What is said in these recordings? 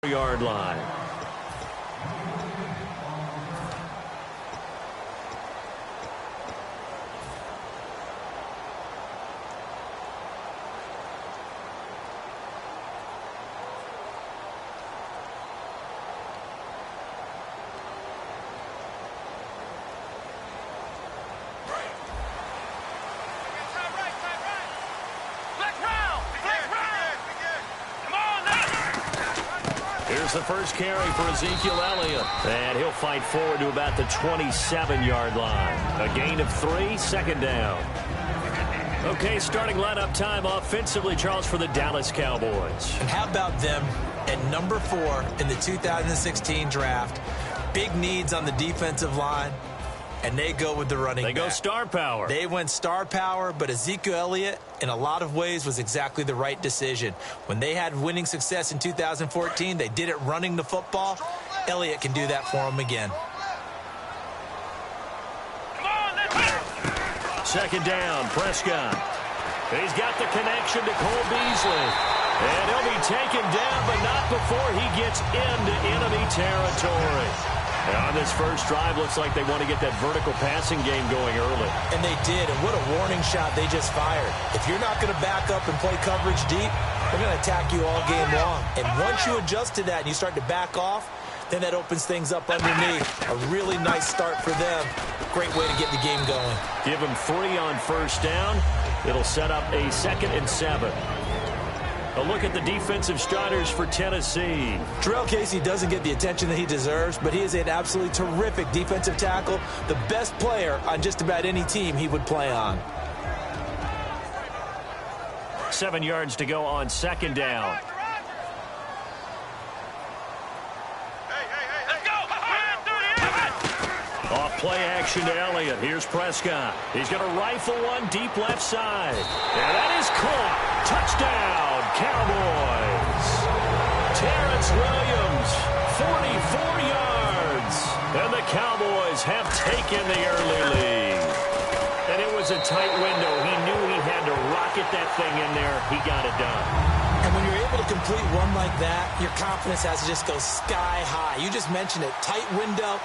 Yard line. Here's the first carry for Ezekiel Elliott. And he'll fight forward to about the 27-yard line. A gain of 3, second down. Okay, starting lineup time offensively, Charles, for the Dallas Cowboys. And how about them at number 4 in the 2016 draft? Big needs on the defensive line, and they go with the running back. They go star power. They went star power, but Ezekiel Elliott, in a lot of ways, was exactly the right decision. When they had winning success in 2014, they did it running the football. Elliott can do that for them again. Second down, Prescott. He's got the connection to Cole Beasley. And he'll be taken down, but not before he gets into enemy territory. And on this first drive, looks like they want to get that vertical passing game going early. And they did, and what a warning shot they just fired. If you're not going to back up and play coverage deep, they're going to attack you all game long. And once you adjust to that and you start to back off, then that opens things up underneath. A really nice start for them. Great way to get the game going. Give them 3 on first down. It'll set up a 2nd and 7. A look at the defensive starters for Tennessee. Terrell Casey doesn't get the attention that he deserves, but he is an absolutely terrific defensive tackle, the best player on just about any team he would play on. 7 yards to go on second down. Off play action to Elliott. Here's Prescott. He's going to rifle one deep left side. And that is caught. Touchdown, Cowboys. Terrence Williams, 44 yards. And the Cowboys have taken the early lead. And it was a tight window. He knew he had to rocket that thing in there. He got it done. And when you're able to complete one like that, your confidence has to just go sky high. You just mentioned it. Tight window,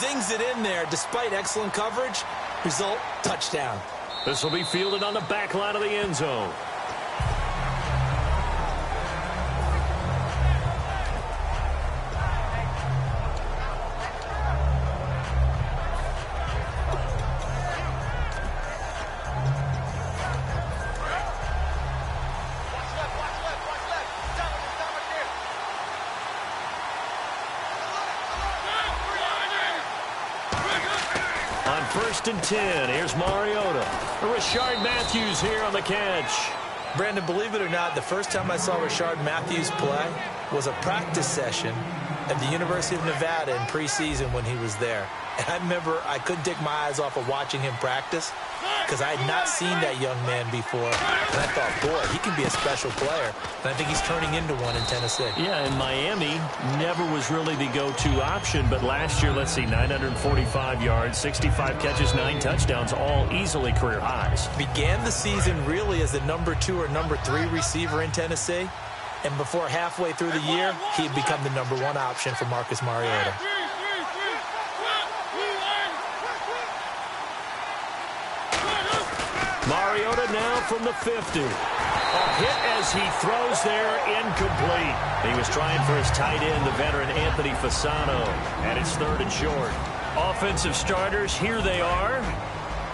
zings it in there despite excellent coverage. Result, touchdown. This will be fielded on the back line of the end zone. First and 10. Here's Mariota. Rashard Matthews here on the catch. Brandon, believe it or not, the first time I saw Rashard Matthews play was a practice session at the University of Nevada in preseason when he was there. And I remember I couldn't take my eyes off of watching him practice because I had not seen that young man before. And I thought, boy, he can be a special player. And I think he's turning into one in Tennessee. Yeah, and Miami never was really the go-to option. But last year, let's see, 945 yards, 65 catches, 9 touchdowns, all easily career highs. Began the season really as the number 2 or number 3 receiver in Tennessee. And before halfway through the year, he'd become the number 1 option for Marcus Mariota. Mariota now from the 50. A hit as he throws there, incomplete. He was trying for his tight end, the veteran Anthony Fasano. And it's 3rd and short. Offensive starters, here they are.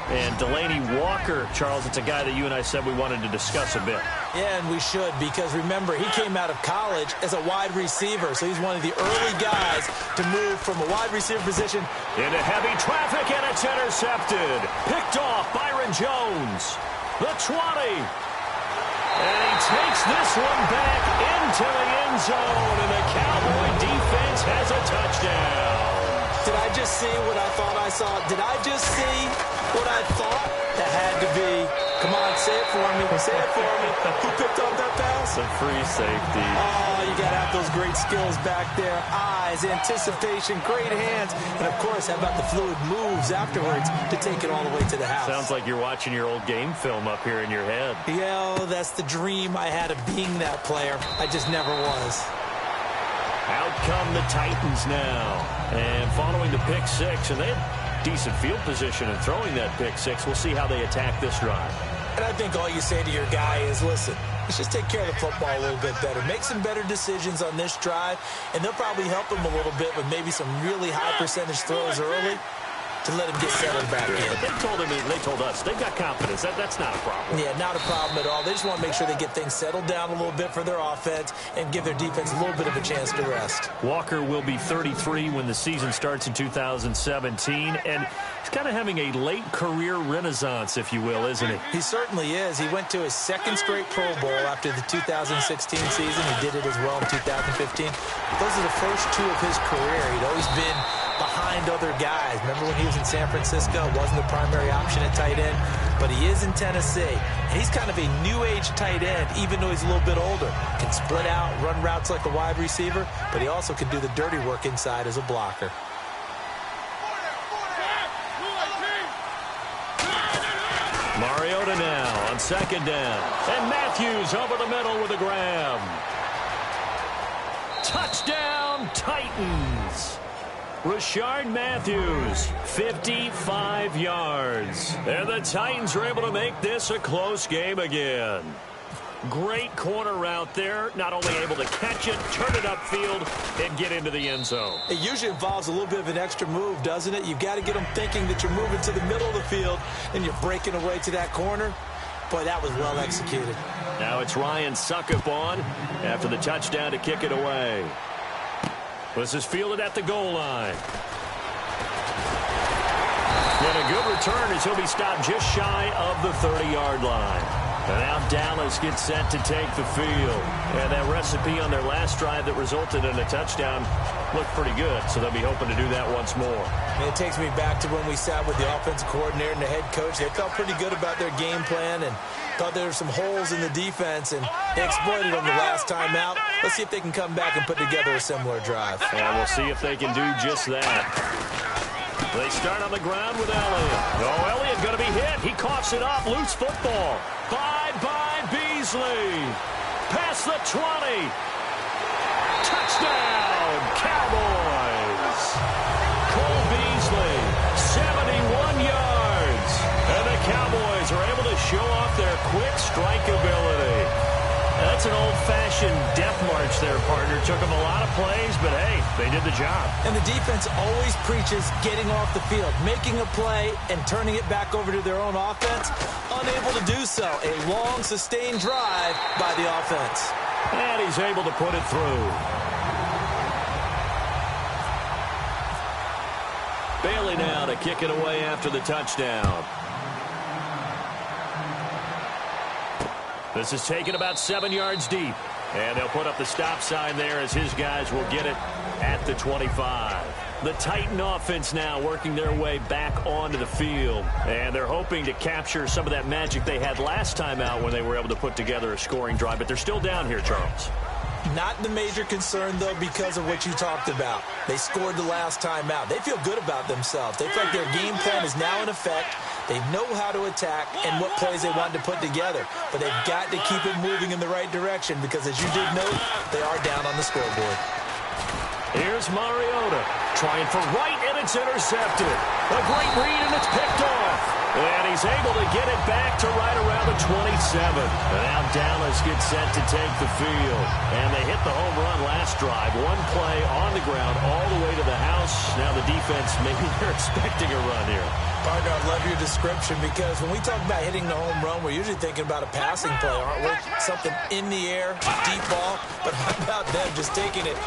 And Delaney Walker, Charles, it's a guy that you and I said we wanted to discuss a bit. Yeah, and we should, because remember, he came out of college as a wide receiver, so he's one of the early guys to move from a wide receiver position into heavy traffic, and it's intercepted. Picked off Byron Jones. The 20. And he takes this one back into the end zone, and the Cowboy defense has a touchdown. Did I just see what I thought I saw? Did I just see what I thought? That had to be. Come on, say it for me. Say it for me. Who picked up that pass? A free safety. Oh, you got to have those great skills back there. Eyes, anticipation, great hands. And, of course, how about the fluid moves afterwards to take it all the way to the house? Sounds like you're watching your old game film up here in your head. Yeah, that's the dream I had of being that player. I just never was. come the Titans now. And following the pick six, and they had decent field position in throwing that pick six. We'll see how they attack this drive. And I think all you say to your guy is, listen, let's just take care of the football a little bit better. Make some better decisions on this drive, and they'll probably help him a little bit with maybe some really high percentage throws early to let him get settled back in. But they told us they've got confidence. That's not a problem. Yeah, not a problem at all. They just want to make sure they get things settled down a little bit for their offense and give their defense a little bit of a chance to rest. Walker will be 33 when the season starts in 2017, and he's kind of having a late career renaissance, if you will, isn't he? He certainly is. He went to his second straight Pro Bowl after the 2016 season. He did it as well in 2015. Those are the first two of his career. He'd always been behind other guys. Remember when he was in San Francisco? Wasn't the primary option at tight end, but he is in Tennessee. And he's kind of a new age tight end, even though he's a little bit older. Can split out, run routes like a wide receiver, but he also can do the dirty work inside as a blocker. Mariota now on second down. And Matthews over the middle with a grab. Touchdown, Titans. Rashard Matthews, 55 yards. And the Titans are able to make this a close game again. Great corner route there. Not only able to catch it, turn it upfield, and get into the end zone. It usually involves a little bit of an extra move, doesn't it? You've got to get them thinking that you're moving to the middle of the field and you're breaking away to that corner. Boy, that was well executed. Now it's Ryan Suckup on after the touchdown to kick it away. This is fielded at the goal line. And a good return as he'll be stopped just shy of the 30-yard line. And now Dallas gets set to take the field. And that recipe on their last drive that resulted in a touchdown looked pretty good, so they'll be hoping to do that once more. And it takes me back to when we sat with the offensive coordinator and the head coach. They felt pretty good about their game plan and thought there were some holes in the defense, and they exploited them the last time out. Let's see if they can come back and put together a similar drive. And we'll see if they can do just that. They start on the ground with Elliott. Oh, Elliott going to be hit. He coughs it up. Loose football. Bye-bye, Beasley. Past the 20. Touchdown, Cowboys. Cole Beasley, 71 yards. And the Cowboys are able to show off their quick strike ability. That's an old-fashioned death march there, partner. Took them a lot of plays, but, hey, they did the job. And the defense always preaches getting off the field, making a play, and turning it back over to their own offense. Unable to do so. A long, sustained drive by the offense. And he's able to put it through. Bailey now to kick it away after the touchdown. This is taken about 7 yards deep. And they'll put up the stop sign there as his guys will get it at the 25. The Titan offense now working their way back onto the field. And they're hoping to capture some of that magic they had last time out when they were able to put together a scoring drive. But they're still down here, Charles. Not the major concern, though, because of what you talked about. They scored the last time out. They feel good about themselves. They feel like their game plan is now in effect. They know how to attack and what plays they want to put together. But they've got to keep it moving in the right direction because, as you did note, they are down on the scoreboard. Here's Mariota trying for right, and it's intercepted. A great read, and it's picked off. And he's able to get it back to right around the 27. And now Dallas gets set to take the field. And they hit the home run last drive. One play on the ground all the way to the house. Now the defense, maybe they're expecting a run here. Partner, I love your description because when we talk about hitting the home run, we're usually thinking about a passing play, aren't we? Something in the air, deep ball. But how about them just taking it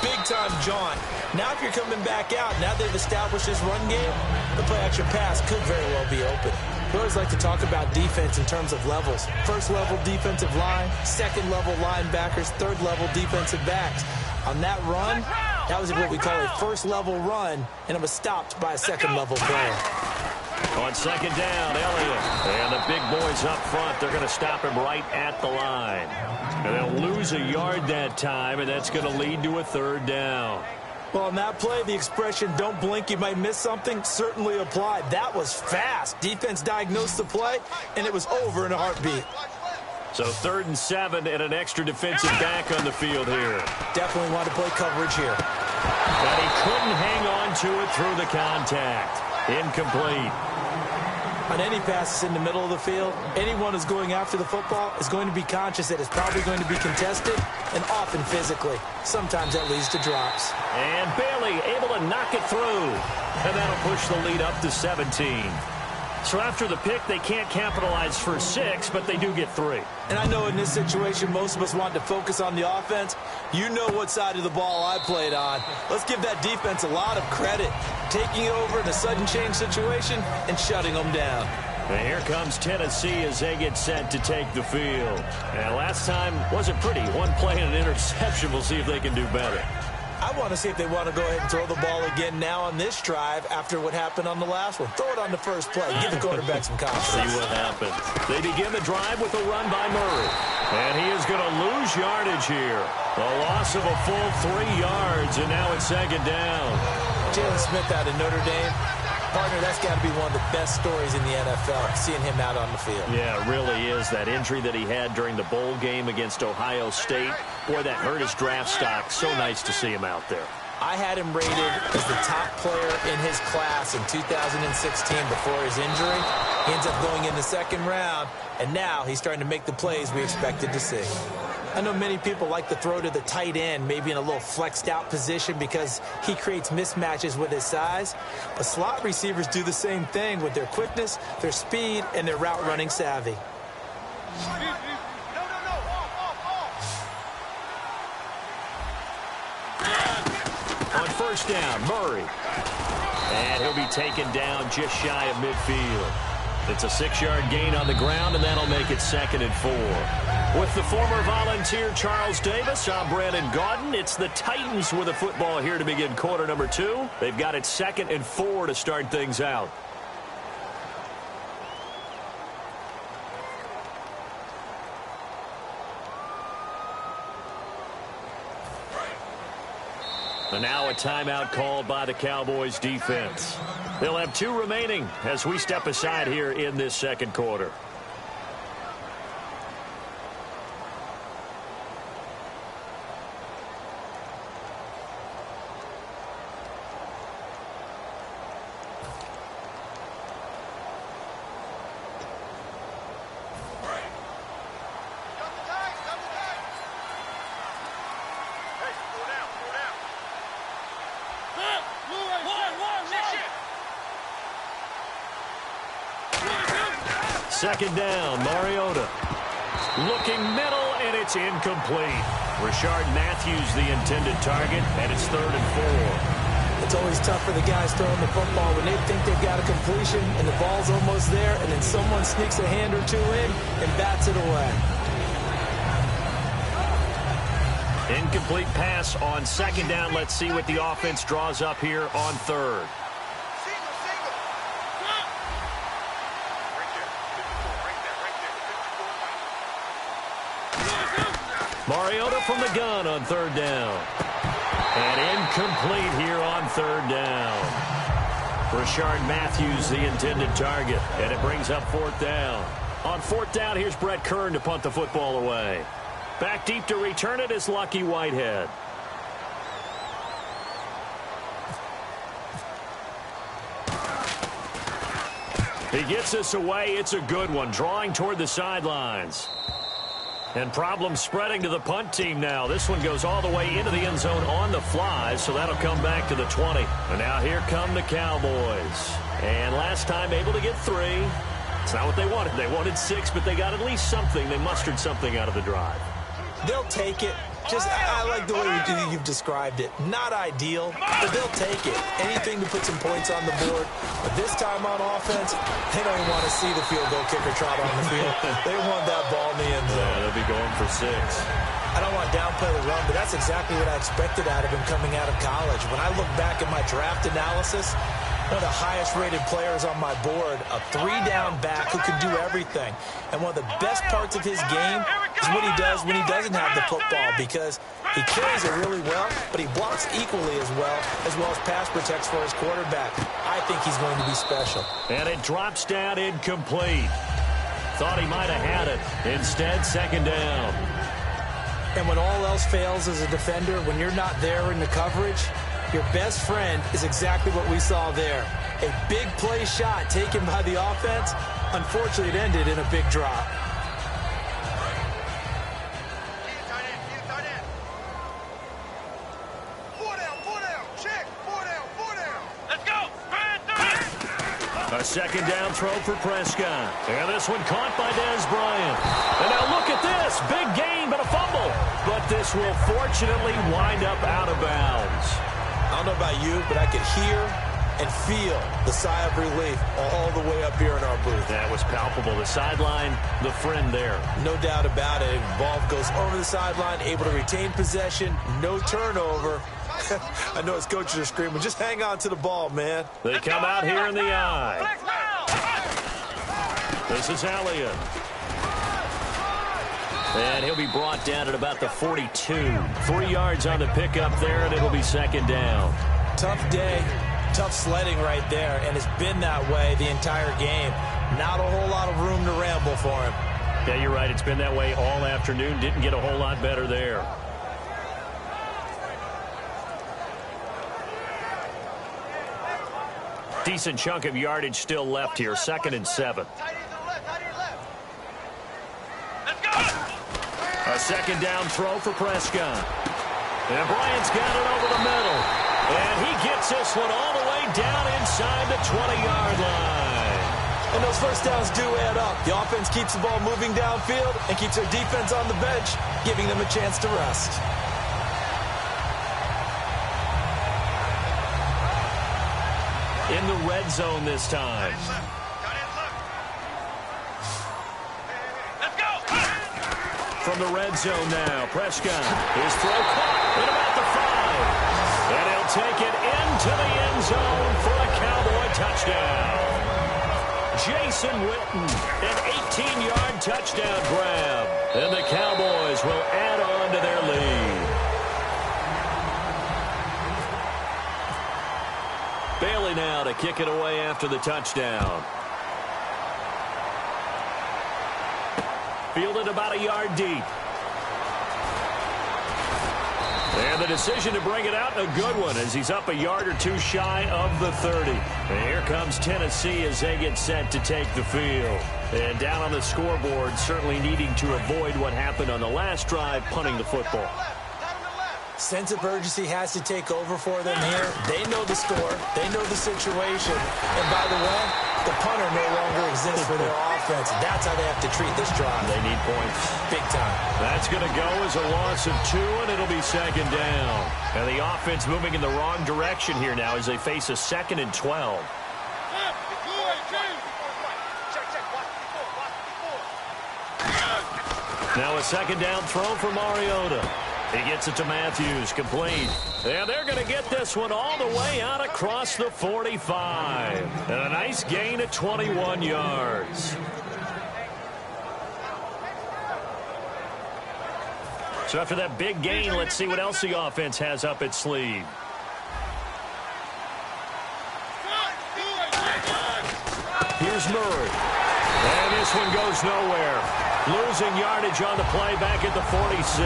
big-time jaunt? Now if you're coming back out, now they've established this run game, the play-action pass could very well be open. We always like to talk about defense in terms of levels. First-level defensive line, second-level linebackers, third-level defensive backs. On that run, that was what we call a first-level run, and it was stopped by a second-level player. On second down, Elliott. And the big boys up front, they're going to stop him right at the line. And they'll lose a yard that time, and that's going to lead to a third down. Well, on that play, the expression, don't blink, you might miss something, certainly applied. That was fast. Defense diagnosed the play, and it was over in a heartbeat. So 3rd and 7 and an extra defensive back on the field here. Definitely want to play coverage here. But he couldn't hang on to it through the contact. Incomplete. On any passes in the middle of the field, anyone who's going after the football is going to be conscious that it's probably going to be contested, and often physically. Sometimes that leads to drops. And Bailey able to knock it through. And that'll push the lead up to 17. So after the pick, they can't capitalize for 6, but they do get 3. And I know in this situation, most of us want to focus on the offense. You know what side of the ball I played on. Let's give that defense a lot of credit. Taking it over in a sudden change situation and shutting them down. And here comes Tennessee as they get set to take the field. And last time wasn't pretty. One play and an interception. We'll see if they can do better. I want to see if they want to go ahead and throw the ball again now on this drive after what happened on the last one. Throw it on the first play. Give the quarterback some confidence. See what happens. They begin the drive with a run by Murray. And he is going to lose yardage here. A loss of a full 3 yards, and now it's 2nd down. Jalen Smith out of Notre Dame. Partner, that's got to be one of the best stories in the NFL, seeing him out on the field. Yeah, it really is. That injury that he had during the bowl game against Ohio State, boy, that hurt his draft stock. So nice to see him out there. I had him rated as the top player in his class in 2016 before his injury. He ends up going in the 2nd round, and now he's starting to make the plays we expected to see. I know many people like to throw to the tight end, maybe in a little flexed out position because he creates mismatches with his size. But slot receivers do the same thing with their quickness, their speed, and their route running savvy. On 1st down, Murray. And he'll be taken down just shy of midfield. It's a 6-yard gain on the ground, and that'll make it 2nd and 4. With the former Volunteer Charles Davis, I'm Brandon Gaudin. It's the Titans with the football here to begin quarter number 2. They've got it 2nd and 4 to start things out. And now a timeout called by the Cowboys defense. They'll have 2 remaining as we step aside here in this 2nd quarter. Second down, Mariota. Looking middle, and it's incomplete. Rashard Matthews, the intended target, and it's 3rd and 4. It's always tough for the guys throwing the football when they think they've got a completion and the ball's almost there, and then someone sneaks a hand or 2 in and bats it away. Incomplete pass on 2nd down. Let's see what the offense draws up here on 3rd. Mariota from the gun on 3rd down. And incomplete here on 3rd down. Rashard Matthews, the intended target. And it brings up 4th down. On 4th down, here's Brett Kern to punt the football away. Back deep to return it is Lucky Whitehead. He gets this away. It's a good one. Drawing toward the sidelines. And problems spreading to the punt team now. This one goes all the way into the end zone on the fly, so that'll come back to the 20. And now here come the Cowboys. And last time able to get 3. It's not what they wanted. They wanted 6, but they got at least something. They mustered something out of the drive. They'll take it. I like the way you've described it. Not ideal, but they'll take it. Anything to put some points on the board. But this time on offense, they don't even want to see the field goal kicker trot on the field. They want that ball in the end zone. Yeah, they'll be going for 6. I don't want to downplay the run, but that's exactly what I expected out of him coming out of college. When I look back at my draft analysis, one of the highest-rated players on my board, a 3-down back who can do everything. And one of the best parts of his game is what he does when he doesn't have the football, because he carries it really well, but he blocks equally as well as pass protects for his quarterback. I think he's going to be special. And it drops down incomplete. Thought he might have had it. Instead, second down. And when all else fails as a defender, when you're not there in the coverage, your best friend is exactly what we saw there. A big play shot taken by the offense. Unfortunately, it ended in a big drop. A second down throw for Prescott. And this one caught by Dez Bryant. And now look at this. Big gain, but a fumble. But this will fortunately wind up out of bounds. I don't know about you, but I could hear and feel the sigh of relief all the way up here in our booth. That was palpable. The sideline, the friend there. No doubt about it. Ball goes over the sideline, able to retain possession, no turnover. I know his coaches are screaming, just hang on to the ball, man. They come out here in the eye. This is Elliott. And he'll be brought down at about the 42. 3 yards on the pickup there, and it'll be second down. Tough day, tough sledding right there, and it's been that way the entire game. Not a whole lot of room to ramble for him. Yeah, you're right. It's been that way all afternoon. Didn't get a whole lot better there. Decent chunk of yardage still left here. 2nd and 7. A second down throw for Prescott. And Bryant's got it over the middle. And he gets this one all the way down inside the 20-yard line. And those first downs do add up. The offense keeps the ball moving downfield and keeps their defense on the bench, giving them a chance to rest. In the red zone this time. From the red zone now, Prescott. His throw caught at about the 5. And he'll take it into the end zone for a Cowboy touchdown. Jason Witten, an 18-yard touchdown grab. And the Cowboys will add on to their lead. Bailey now to kick it away after the touchdown. Fielded about a yard deep. And the decision to bring it out, a good one, as he's up a yard or two shy of the 30. And here comes Tennessee as they get set to take the field. And down on the scoreboard, certainly needing to avoid what happened on the last drive, punting the football. Sense of urgency has to take over for them here. They know the score. They know the situation. And by the way, the punter no longer exists for their offense. That's how they have to treat this drive. They need points. Big time. That's going to go as a loss of 2, and it'll be second down. And the offense moving in the wrong direction here now as they face a 2nd and 12. Now a second down throw for Mariota. He gets it to Matthews, complete. And they're going to get this one all the way out across the 45. And a nice gain of 21 yards. So after that big gain, let's see what else the offense has up its sleeve. Here's Murray. And this one goes nowhere. Losing yardage on the play back at the 46.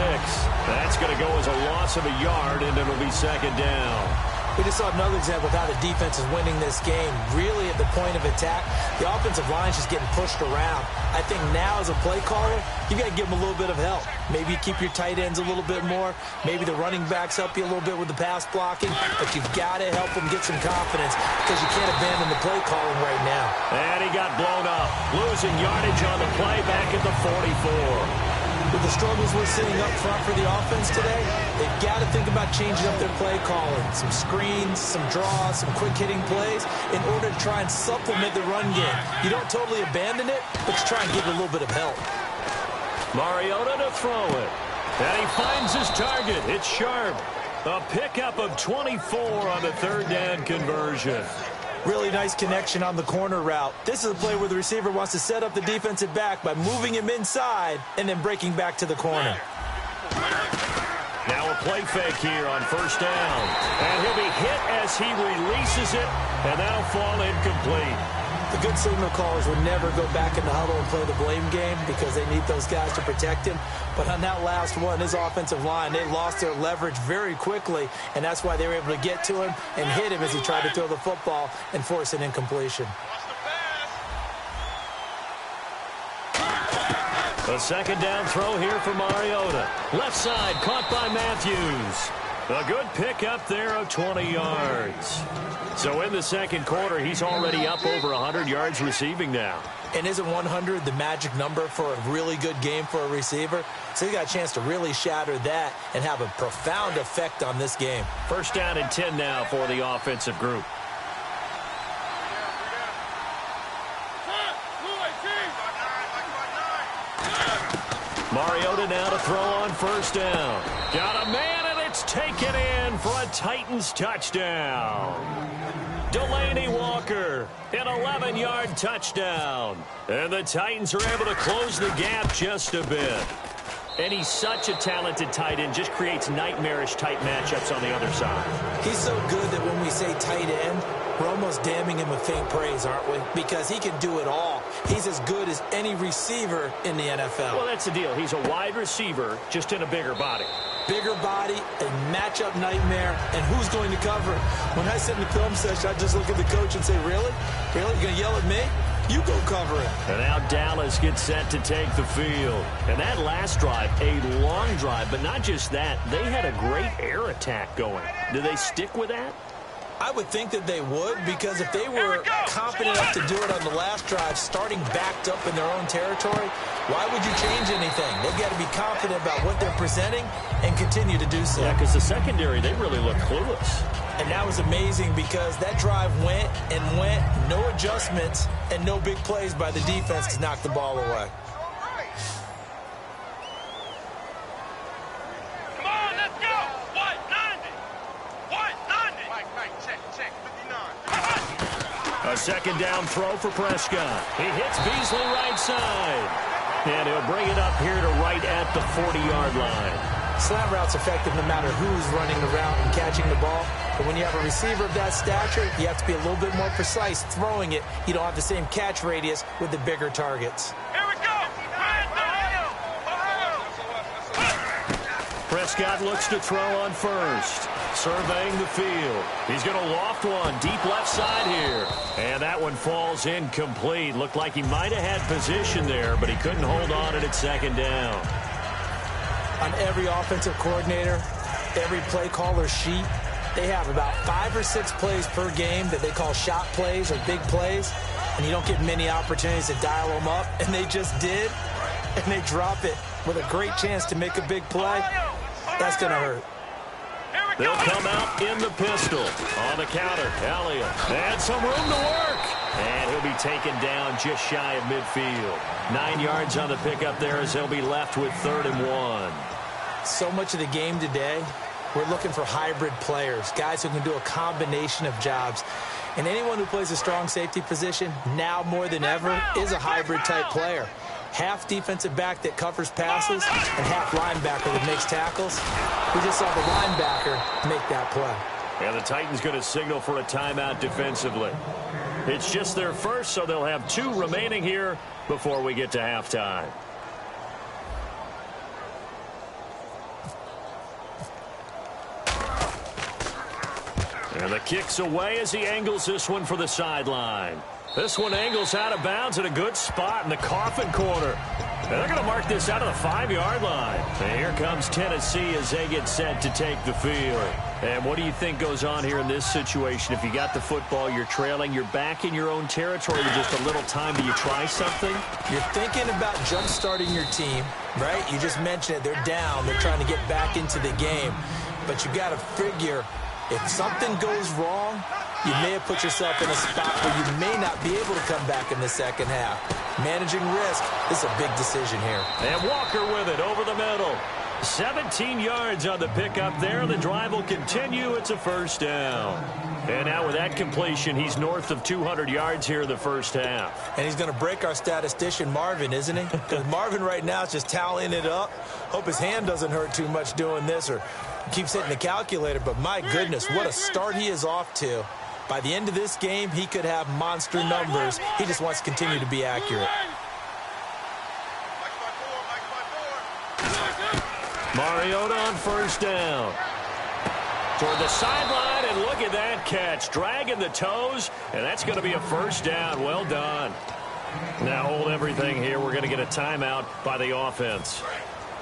That's going to go as a loss of a yard, and it'll be second down. We just saw another example of how the defense is winning this game. Really at the point of attack, the offensive line is just getting pushed around. I think now as a play caller, you got to give them a little bit of help. Maybe you keep your tight ends a little bit more. Maybe the running backs help you a little bit with the pass blocking. But you've got to help them get some confidence because you can't abandon the play calling right now. And he got blown up. Losing yardage on the play back at the 44. With the struggles we're seeing up front for the offense today, they've got to think about changing up their play calling. Some screens, some draws, some quick-hitting plays in order to try and supplement the run game. You don't totally abandon it, but you try and give it a little bit of help. Mariota to throw it. And he finds his target. It's Sharp. A pickup of 24 on the third down conversion. Really nice connection on the corner route. This is a play where the receiver wants to set up the defensive back by moving him inside and then breaking back to the corner. Now a play fake here on first down. And he'll be hit as he releases it, and that'll fall incomplete. The good signal callers would never go back in the huddle and play the blame game because they need those guys to protect him. But on that last one, his offensive line, they lost their leverage very quickly, and that's why they were able to get to him and hit him as he tried to throw the football and force an incompletion. A second down throw here for Mariota. Left side, caught by Matthews. A good pickup there of 20 yards. So in the second quarter, he's already up over 100 yards receiving now. And isn't 100 the magic number for a really good game for a receiver? So he got a chance to really shatter that and have a profound effect on this game. First down and 10 now for the offensive group. Mariota now to throw on first down. Got a man, and it's taken in for a Titans touchdown. Delaney Walker, an 11-yard touchdown. And the Titans are able to close the gap just a bit. And he's such a talented tight end, just creates nightmarish-type matchups on the other side. He's so good that when we say tight end, we're almost damning him with faint praise, aren't we? Because he can do it all. He's as good as any receiver in the NFL. Well, that's the deal. He's a wide receiver, just in a bigger body. Bigger body, a matchup nightmare, and who's going to cover it? When I sit in the film session, I just look at the coach and say, really? Really? You're going to yell at me? You go cover it. And now Dallas gets set to take the field. And that last drive, a long drive, but not just that. They had a great air attack going. Do they stick with that? I would think that they would, because if they were confident enough to do it on the last drive, starting backed up in their own territory, why would you change anything? They've got to be confident about what they're presenting and continue to do so. Yeah, because the secondary, they really look clueless. And that was amazing because that drive went and went, no adjustments, and no big plays by the defense to knock the ball away. A second down throw for Prescott. He hits Beasley right side. And he'll bring it up here to right at the 40-yard line. Slant route's effective no matter who's running the route and catching the ball. But when you have a receiver of that stature, you have to be a little bit more precise throwing it. You don't have the same catch radius with the bigger targets. Here we go! Prescott looks to throw on first. Surveying the field. He's going to loft one deep left side here. And that one falls incomplete. Looked like he might have had position there, but he couldn't hold on at second down. On every offensive coordinator, every play caller sheet, they have about 5 or 6 plays per game that they call shot plays or big plays. And you don't get many opportunities to dial them up. And they just did. And they drop it with a great chance to make a big play. That's going to hurt. They'll come out in the pistol. On the counter, Elliott. And some room to work. And he'll be taken down just shy of midfield. 9 yards on the pickup there as he'll be left with 3rd and 1. So much of the game today, we're looking for hybrid players, guys who can do a combination of jobs. And anyone who plays a strong safety position, now more than ever, is a hybrid-type player. Half defensive back that covers passes and half linebacker that makes tackles. We just saw the linebacker make that play. And the Titans going to signal for a timeout defensively. It's just their first, so they'll have 2 remaining here before we get to halftime. And the kick's away as he angles this one for the sideline. This one angles out of bounds at a good spot in the coffin corner. And they're going to mark this out of the 5-yard line. And here comes Tennessee as they get set to take the field. And what do you think goes on here in this situation? If you got the football, you're trailing, you're back in your own territory with just a little time. Do you try something? You're thinking about jump-starting your team, right? You just mentioned it. They're down. They're trying to get back into the game. But you got to figure if something goes wrong, you may have put yourself in a spot where you may not be able to come back in the second half. Managing risk is a big decision here. And Walker with it over the middle. 17 yards on the pickup there. The drive will continue. It's a first down. And now with that completion, he's north of 200 yards here in the first half. And he's going to break our statistician, Marvin, isn't he? Because Marvin right now is just tallying it up. Hope his hand doesn't hurt too much doing this or keeps hitting the calculator. But my goodness, what a start he is off to. By the end of this game, he could have monster numbers. He just wants to continue to be accurate. Mariota on first down. Toward the sideline, and look at that catch. Dragging the toes, and that's going to be a first down. Well done. Now hold everything here. We're going to get a timeout by the offense.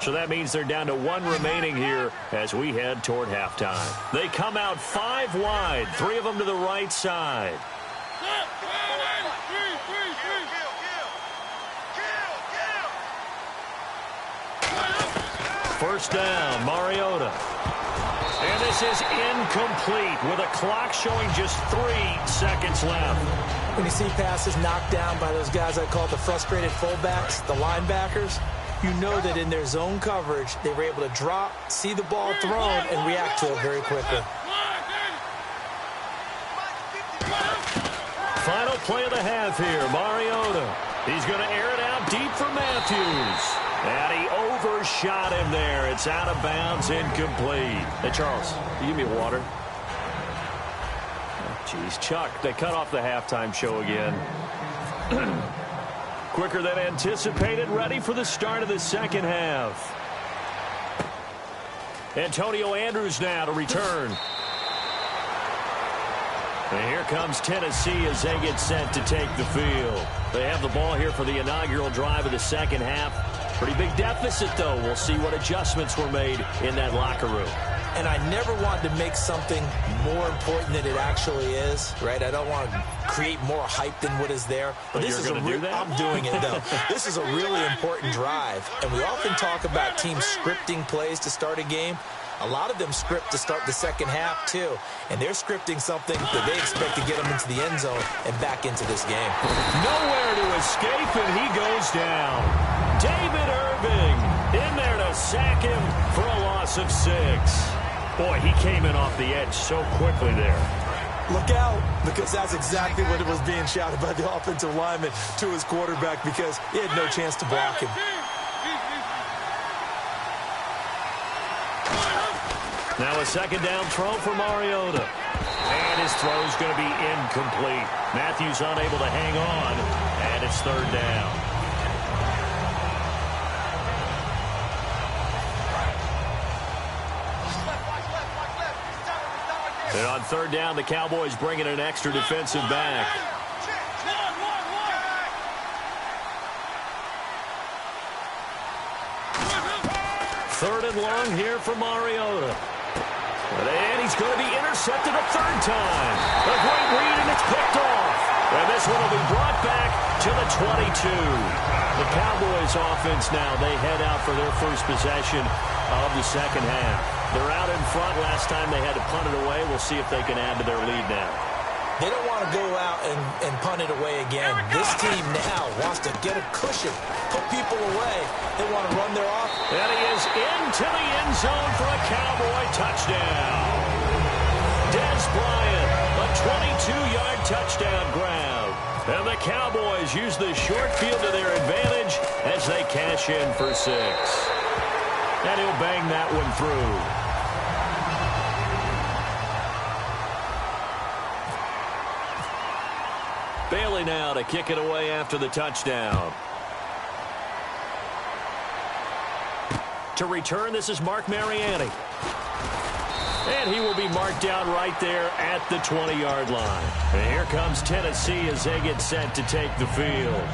So that means they're down to one remaining here as we head toward halftime. They come out 5 wide, 3 of them to the right side. First down, Mariota. And this is incomplete with a clock showing just 3 seconds left. When you see passes knocked down by those guys I call the frustrated fullbacks, the linebackers, you know that in their zone coverage, they were able to drop, see the ball thrown, and react to it very quickly. Final play of the half here, Mariota. He's going to air it out deep for Matthews. And he overshot him there. It's out of bounds, incomplete. Hey, Charles, can you give me water? Jeez, Chuck, they cut off the halftime show again. Quicker than anticipated, ready for the start of the second half. Antonio Andrews now to return. And here comes Tennessee as they get set to take the field. They have the ball here for the inaugural drive of the second half. Pretty big deficit, though. We'll see what adjustments were made in that locker room. And I never want to make something more important than it actually is, right? I don't want to create more hype than what is there. But this is going to do that? I'm doing it, though. This is a really important drive. And we often talk about teams scripting plays to start a game. A lot of them script to start the second half, too. And they're scripting something that they expect to get them into the end zone and back into this game. Nowhere to escape, and he goes down. David Irving in there to sack him for a loss of 6. Boy, he came in off the edge so quickly there. Look out, because that's exactly what it was being shouted by the offensive lineman to his quarterback, because he had no chance to block him. Now a second down throw for Mariota. And his throw is going to be incomplete. Matthews unable to hang on, and it's third down. And on third down, the Cowboys bring in an extra defensive back. Third and long here for Mariota. And he's going to be intercepted a third time. A great read, and it's picked off. And this one will be brought back to the 22. The Cowboys offense now, they head out for their first possession of the second half. They're out in front. Last time they had to punt it away. We'll see if they can add to their lead now. They don't want to go out and punt it away again. This team now wants to get a cushion, put people away. They want to run their offense. And he is into the end zone for a Cowboy touchdown. Des Bryant, a 22-yard touchdown grab. And the Cowboys use the short field to their advantage as they cash in for 6. And he'll bang that one through. Bailey now to kick it away after the touchdown. To return, this is Mark Mariani. And he will be marked down right there at the 20-yard line. And here comes Tennessee as they get set to take the field.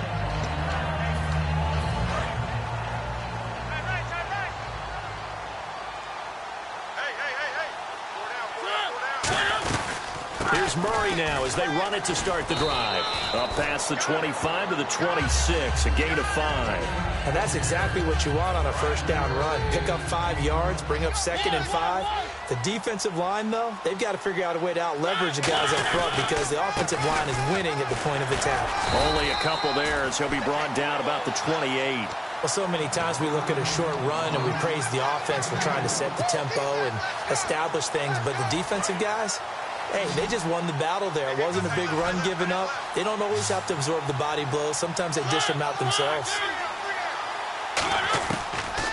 Here's Murray now as they run it to start the drive. Up past the 25 to the 26, a gain of 5. And that's exactly what you want on a first down run. Pick up 5 yards, bring up 2nd and 5. The defensive line, though, they've got to figure out a way to out-leverage the guys up front because the offensive line is winning at the point of attack. Only a couple there as he'll be brought down about the 28. Well, so many times we look at a short run and we praise the offense for trying to set the tempo and establish things, but the defensive guys, hey, they just won the battle there. It wasn't a big run given up. They don't always have to absorb the body blows. Sometimes they dish them out themselves.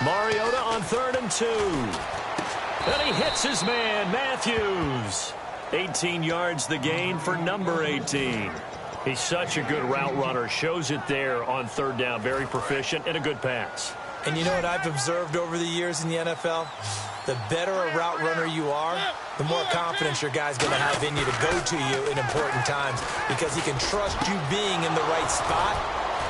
Mariota on 3rd and 2. And he hits his man, Matthews. 18 yards the gain for number 18. He's such a good route runner. Shows it there on third down. Very proficient and a good pass. And you know what I've observed over the years in the NFL? The better a route runner you are, the more confidence your guy's going to have in you to go to you in important times because he can trust you being in the right spot,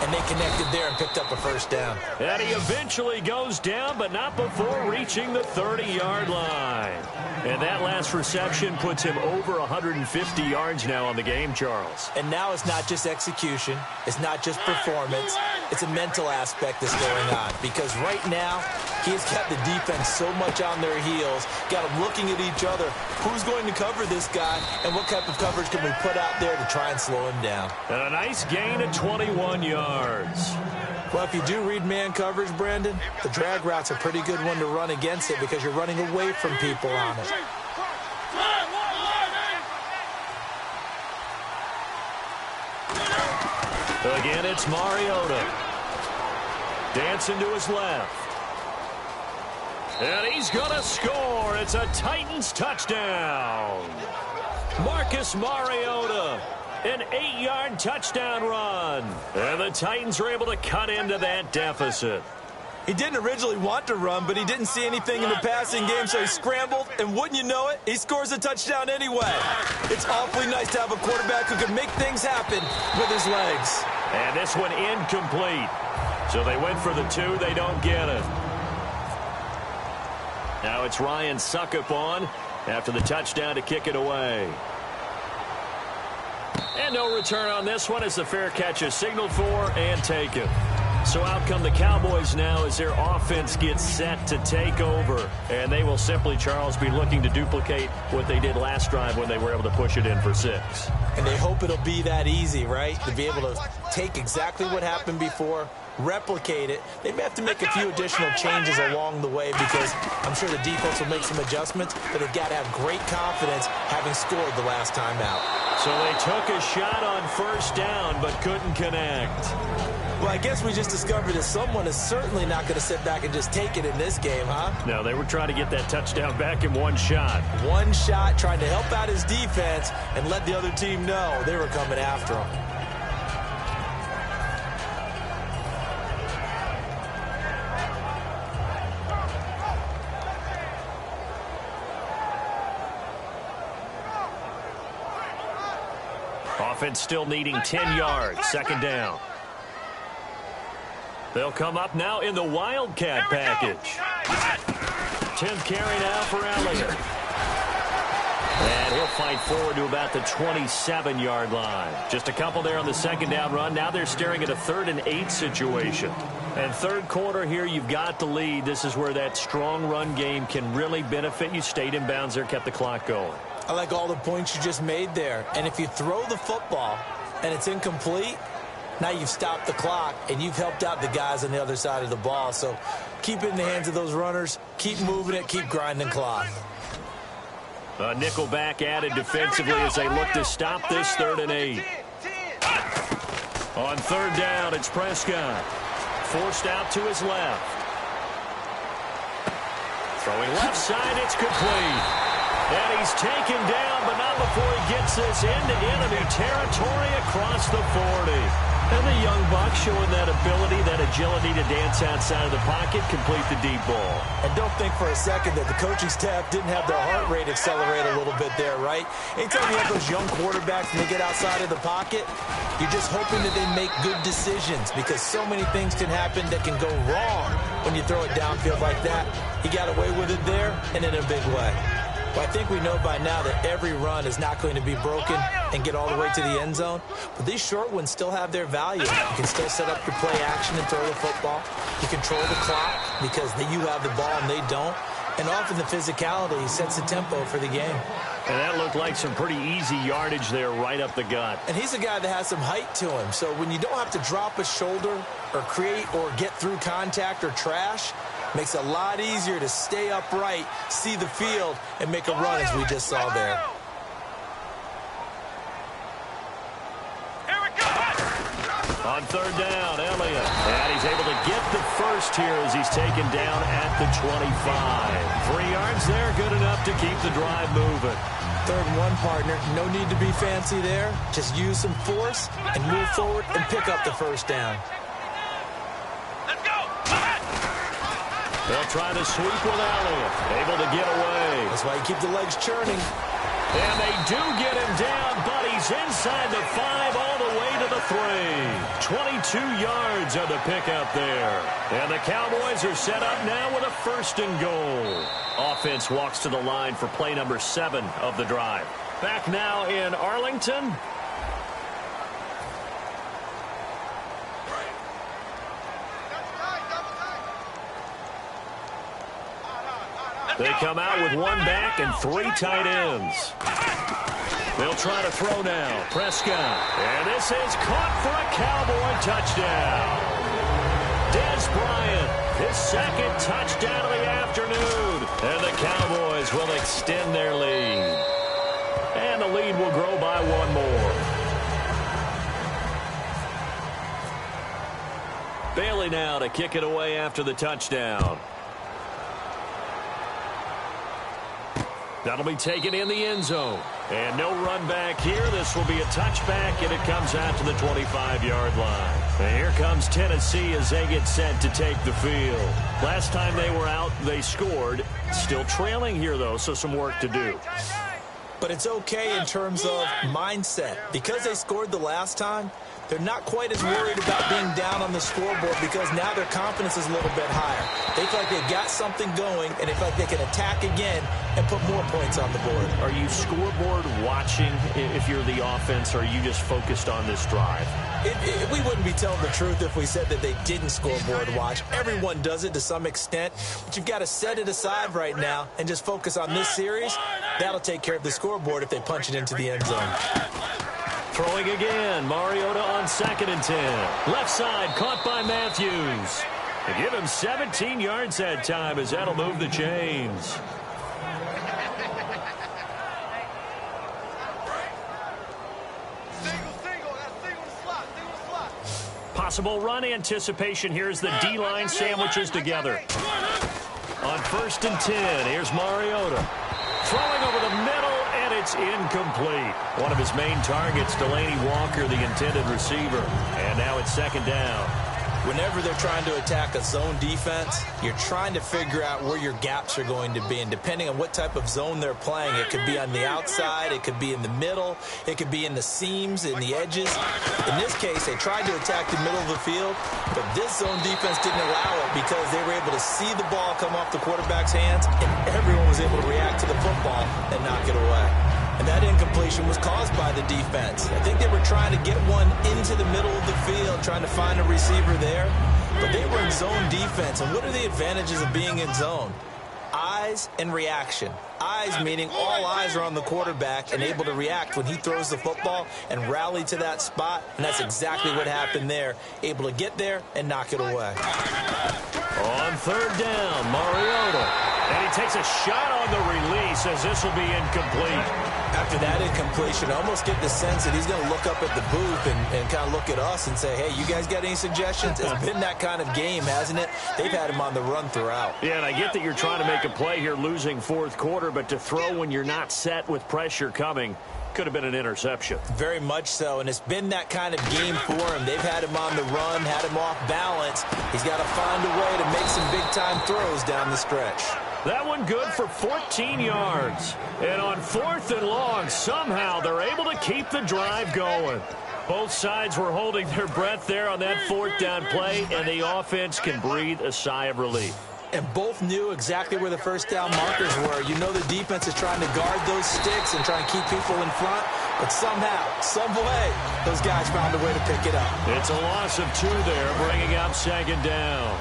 and they connected there and picked up a first down. And he eventually goes down, but not before reaching the 30-yard line. And that last reception puts him over 150 yards now on the game, Charles. And now it's not just execution. It's not just performance. It's a mental aspect that's going on because right now he has got the defense so much on their heels, got them looking at each other. Who's going to cover this guy, and what type of coverage can we put out there to try and slow him down? And a nice gain of 21 yards. Well, if you do read man coverage, Brandon, the drag route's a pretty good one to run against it because you're running away from people on it. Again, it's Mariota. Dancing to his left. And he's going to score. It's a Titans touchdown. Marcus Mariota. An 8-yard touchdown run. And the Titans are able to cut into that deficit. He didn't originally want to run, but he didn't see anything in the passing game, so he scrambled, and wouldn't you know it, he scores a touchdown anyway. It's awfully nice to have a quarterback who can make things happen with his legs. And this one incomplete. So they went for the 2. They don't get it. Now it's Ryan Suckup on after the touchdown to kick it away. And no return on this one as the fair catch is signaled for and taken. So out come the Cowboys now as their offense gets set to take over. And they will simply, Charles, be looking to duplicate what they did last drive when they were able to push it in for 6. And they hope it'll be that easy, right? To be able to take exactly what happened before, replicate it. They may have to make a few additional changes along the way because I'm sure the defense will make some adjustments, but they've got to have great confidence having scored the last time out. So they took a shot on first down but couldn't connect. Well, I guess we just discovered that someone is certainly not going to sit back and just take it in this game, huh? No, they were trying to get that touchdown back in one shot. One shot, trying to help out his defense and let the other team know they were coming after him. Offense still needing 10 yards, second down. They'll come up now in the Wildcat package. 10th carry now for Elliott. And he'll fight forward to about the 27-yard line. Just a couple there on the second down run. Now they're staring at a 3rd and 8 situation. And third quarter here, you've got the lead. This is where that strong run game can really benefit you. Stayed in bounds there, kept the clock going. I like all the points you just made there. And if you throw the football and it's incomplete, now you've stopped the clock and you've helped out the guys on the other side of the ball. So keep it in the hands of those runners. Keep moving it. Keep grinding clock. A nickel back added defensively as they look to stop this 3rd and 8. On third down, it's Prescott. Forced out to his left. Throwing left side, it's complete. And he's taken down, but not before he gets this into enemy territory across the 40. And the young buck showing that ability, that agility to dance outside of the pocket, complete the deep ball. And don't think for a second that the coaching staff didn't have their heart rate accelerate a little bit there, right? Anytime you have those young quarterbacks and they get outside of the pocket, you're just hoping that they make good decisions because so many things can happen that can go wrong when you throw it downfield like that. He got away with it there and in a big way. Well, I think we know by now that every run is not going to be broken and get all the way to the end zone. But these short ones still have their value. You can still set up your play action and throw the football. You control the clock because you have the ball and they don't. And often the physicality sets the tempo for the game. And that looked like some pretty easy yardage there right up the gut. And he's a guy that has some height to him. So when you don't have to drop a shoulder or create or get through contact or trash, makes it a lot easier to stay upright, see the field, and make a run as we just saw there. On third down, Elliott. And he's able to get the first here as he's taken down at the 25. 3 yards there, good enough to keep the drive moving. 3rd and 1, partner. No need to be fancy there. Just use some force and move forward and pick up the first down. Let's go! They'll try to sweep with Elliott. Able to get away. That's why you keep the legs churning. And they do get him down, but he's inside the 5 all the way to the 3. 22 yards on the pickup there. And the Cowboys are set up now with a 1st and goal. Offense walks to the line for play number 7 of the drive. Back now in Arlington. They come out with 1 back and 3 tight ends. They'll try to throw now. Prescott. And this is caught for a Cowboy touchdown. Dez Bryant, his 2nd touchdown of the afternoon. And the Cowboys will extend their lead. And the lead will grow by 1 more. Bailey now to kick it away after the touchdown. That'll be taken in the end zone. And no run back here. This will be a touchback, and it comes out to the 25-yard line. And here comes Tennessee as they get set to take the field. Last time they were out, they scored. Still trailing here, though, so some work to do. But it's okay in terms of mindset. Because they scored the last time, they're not quite as worried about being down on the scoreboard because now their confidence is a little bit higher. They feel like they've got something going, and they feel like they can attack again and put more points on the board. Are you scoreboard watching if you're the offense, or are you just focused on this drive? We wouldn't be telling the truth if we said that they didn't scoreboard watch. Everyone does it to some extent, but you've got to set it aside right now and just focus on this series. That'll take care of the scoreboard if they punch it into the end zone. Throwing again, Mariota on 2nd and 10. Left side, caught by Matthews. They give him 17 yards that time as that'll move the chains. Possible run anticipation. Here's the D-line sandwiches together. On 1st and 10, here's Mariota. Throwing over the middle, and it's incomplete. One of his main targets, Delaney Walker, the intended receiver. And now it's 2nd down. Whenever they're trying to attack a zone defense, you're trying to figure out where your gaps are going to be. And depending on what type of zone they're playing, it could be on the outside, it could be in the middle, it could be in the seams, in the edges. In this case, they tried to attack the middle of the field, but this zone defense didn't allow it because they were able to see the ball come off the quarterback's hands, and everyone was able to react to the football and knock it away. And that incompletion was caused by the defense. I think they were trying to get one into the middle of the field, trying to find a receiver there. But they were in zone defense. And what are the advantages of being in zone? Eyes and reaction. Eyes meaning all eyes are on the quarterback and able to react when he throws the football and rally to that spot. And that's exactly what happened there. Able to get there and knock it away. On 3rd down, Mariota. And he takes a shot on the release as this will be incomplete. After that incompletion, I almost get the sense that he's going to look up at the booth and kind of look at us and say, hey, you guys got any suggestions? It's been that kind of game, hasn't it? They've had him on the run throughout. Yeah, and I get that you're trying to make a play here losing 4th quarter, but to throw when you're not set with pressure coming could have been an interception. Very much so, and it's been that kind of game for him. They've had him on the run, had him off balance. He's got to find a way to make some big-time throws down the stretch. That one good for 14 yards. And on 4th and long, somehow they're able to keep the drive going. Both sides were holding their breath there on that 4th down play, and the offense can breathe a sigh of relief. And both knew exactly where the first down markers were. You know the defense is trying to guard those sticks and trying to keep people in front. But somehow, some way, those guys found a way to pick it up. It's a loss of 2 there, bringing up 2nd down.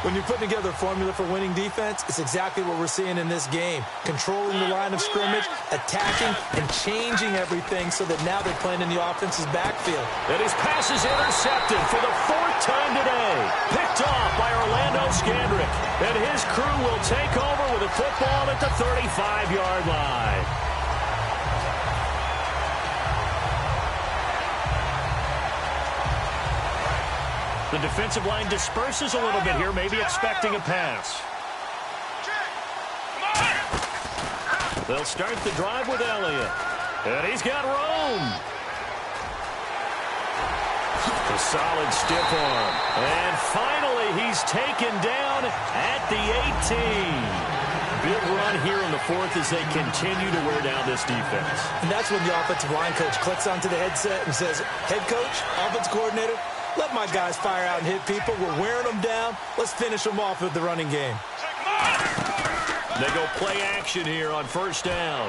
When you're putting together a formula for winning defense, it's exactly what we're seeing in this game. Controlling the line of scrimmage, attacking, and changing everything so that now they're playing in the offense's backfield. And his pass is intercepted for the 4th time today. Picked off by Orlando Scandrick. And his crew will take over with the football at the 35-yard line. The defensive line disperses a little bit here, maybe expecting a pass. They'll start the drive with Elliott. And he's got room. A solid stiff arm. And finally, he's taken down at the 18. Big run here in the fourth as they continue to wear down this defense. And that's when the offensive line coach clicks onto the headset and says, head coach, offense coordinator, let my guys fire out and hit people. We're wearing them down. Let's finish them off with the running game. They go play action here on first down.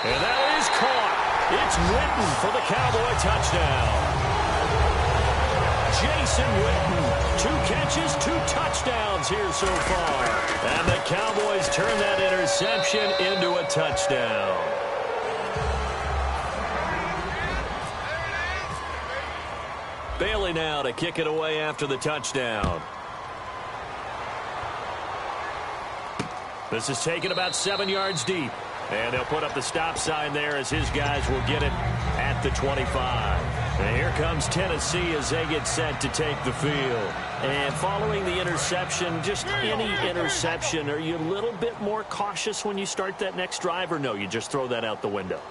And that is caught. It's Witten for the Cowboy touchdown. Jason Witten, 2 catches, 2 touchdowns here so far. And the Cowboys turn that interception into a touchdown. Bailey now to kick it away after the touchdown. This is taken about 7 yards deep. And they'll put up the stop sign there as his guys will get it at the 25. And here comes Tennessee as they get set to take the field. And following the interception, just any interception, are you a little bit more cautious when you start that next drive, or no, you just throw that out the window?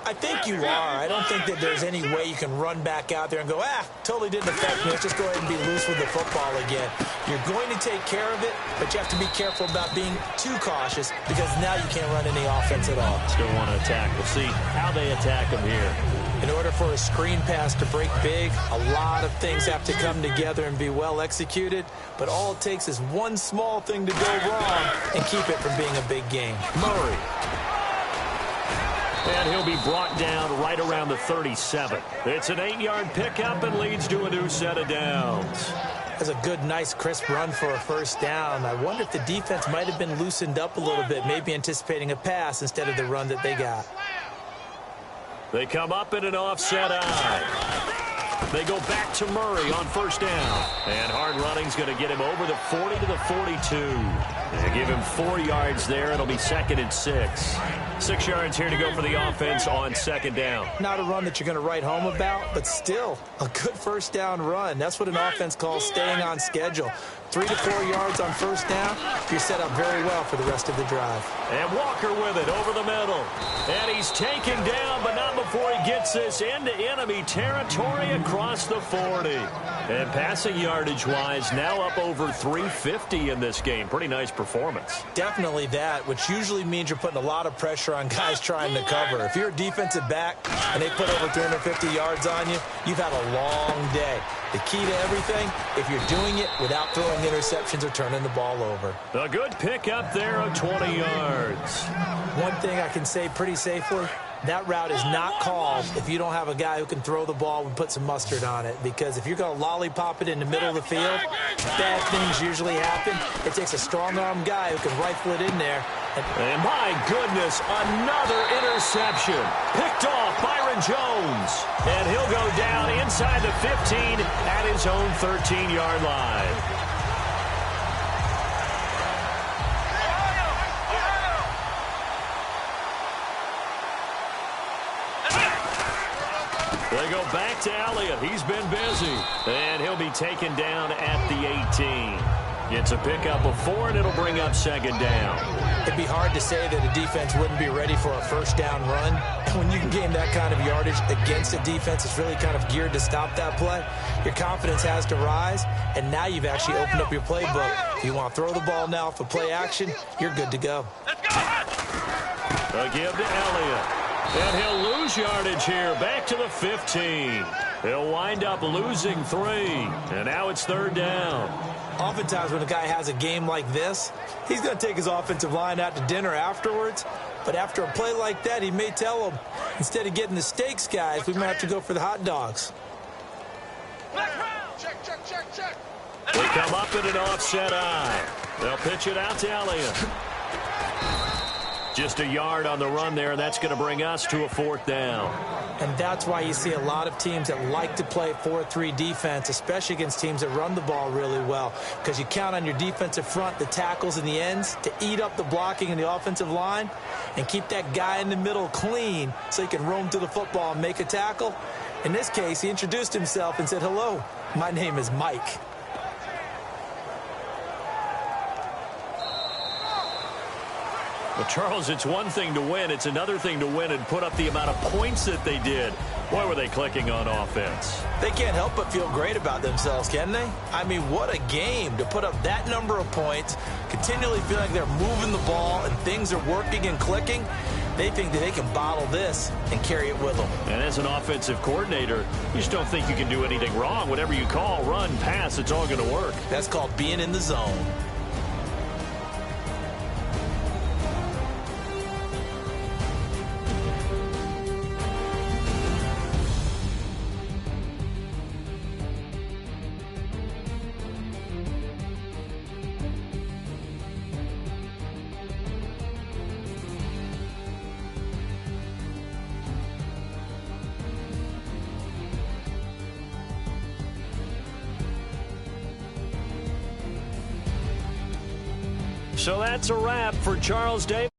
I think you are. I don't think that there's any way you can run back out there and go, totally didn't affect me. Let's just go ahead and be loose with the football again. You're going to take care of it, but you have to be careful about being too cautious because now you can't run any offense at all. Still want to attack. We'll see how they attack them here. In order for a screen pass to break big, a lot of things have to come together and be well executed, but all it takes is one small thing to go wrong and keep it from being a big game. Murray. And he'll be brought down right around the 37. It's an 8-yard pickup and leads to a new set of downs. That's a good, nice, crisp run for a first down. I wonder if the defense might have been loosened up a little bit, maybe anticipating a pass instead of the run that they got. They come up in an offset eye. They go back to Murray on first down. And hard running's going to get him over the 40 to the 42. They give him 4 yards there. It'll be 2nd and 6. 6 yards here to go for the offense on second down. Not a run that you're going to write home about, but still a good first down run. That's what an offense calls staying on schedule. 3 to 4 yards on first down, you're set up very well for the rest of the drive. And Walker with it over the middle. And he's taken down, but not before he gets this into enemy territory across the 40. And passing yardage-wise, now up over 350 in this game. Pretty nice performance. Definitely that, which usually means you're putting a lot of pressure on guys trying to cover. If you're a defensive back and they put over 350 yards on you, you've had a long day. The key to everything, if you're doing it without throwing interceptions or turning the ball over. A good pickup there of 20 yards. One thing I can say pretty safely, that route is not called if you don't have a guy who can throw the ball and put some mustard on it. Because if you're going to lollipop it in the middle of the field, bad things usually happen. It takes a strong-arm guy who can rifle it in there. And my goodness, another interception. Picked off Byron Jones. And he'll go down inside the 15 at his own 13-yard line. They go back to Elliott. He's been busy. And he'll be taken down at the 18. Gets a pickup of 4, and it'll bring up second down. It'd be hard to say that a defense wouldn't be ready for a first down run. When you can gain that kind of yardage against a defense that's really kind of geared to stop that play, your confidence has to rise, and now you've actually opened up your playbook. If you want to throw the ball now for play action, you're good to go. A give to Elliott. And he'll lose yardage here, back to the 15. He'll wind up losing 3. And now it's third down. Oftentimes when a guy has a game like this, he's going to take his offensive line out to dinner afterwards. But after a play like that, he may tell them, instead of getting the steaks, guys, we might have to go for the hot dogs. Check. They come up in an offset eye. They'll pitch it out to Elliott. Just a yard on the run there, and that's going to bring us to a fourth down. And that's why you see a lot of teams that like to play 4-3 defense, especially against teams that run the ball really well, because you count on your defensive front, the tackles and the ends, to eat up the blocking in the offensive line and keep that guy in the middle clean so he can roam to the football and make a tackle. In this case, he introduced himself and said, "Hello, my name is Mike." Well, Charles, it's one thing to win. It's another thing to win and put up the amount of points that they did. Boy, were they clicking on offense. They can't help but feel great about themselves, can they? I mean, what a game to put up that number of points, continually feel like they're moving the ball and things are working and clicking. They think that they can bottle this and carry it with them. And as an offensive coordinator, you just don't think you can do anything wrong. Whatever you call, run, pass, it's all going to work. That's called being in the zone. So that's a wrap for Charles Davis.